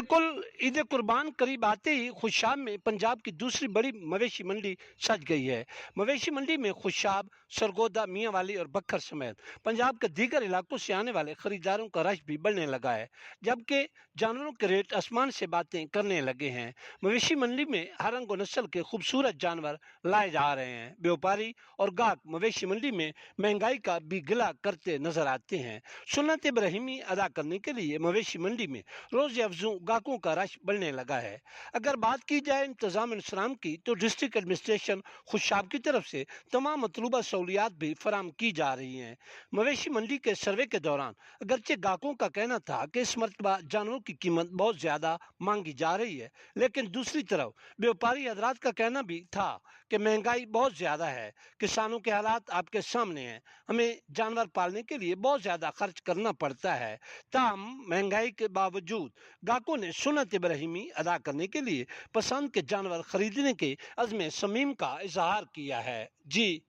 بالकुल। ईद कुर्बान करीब आते ही खुशाब में पंजाब की दूसरी बड़ी मवेशी मंडी सज गई है। मवेशी मंडी में खुशाब, सरगोदा, मियांवाली और बक्खर समेत पंजाब के दीगर इलाकों से आने वाले खरीदारों का रश भी बढ़ने लगा है, जबकि जानवरों के रेट आसमान से बातें करने लगे हैं। मवेशी मंडी में हर रंग व नस्ल के खूबसूरत जानवर लाए जा रहे हैं। व्यापारी और गाहक मवेशी मंडी में महंगाई का भी गिला करते नजर आते हैं। सुन्नत इब्राहिमी अदा करने के लिए मवेशी मंडी में रोज अफजू गाहकों का रश बढ़ने लगा है। अगर बात की जाए इंतजाम इंतजाम की, तो डिस्ट्रिक्ट एडमिनिस्ट्रेशन खुशाब की तरफ से तमाम मतलूबा सहूलियात भी फराम की जा रही हैं। मवेशी मंडी के सर्वे के दौरान अगरचे गाहकों का कहना था कि इस मरतबा जानवरों की कीमत बहुत ज़्यादा मांगी जा रही है, लेकिन दूसरी तरफ व्यापारी हजरात का कहना भी था कि महंगाई बहुत ज़्यादा है। किसानों के हालात आपके सामने हैं, हमें जानवर पालने के लिए बहुत ज़्यादा खर्च करना पड़ता है। ताहम महंगाई के बावजूद गाहकों ने सुन्नत इब्राहिमी अदा करने के लिए पसंद के जानवर खरीदने के अज़्म समीम का इजहार किया है। जी।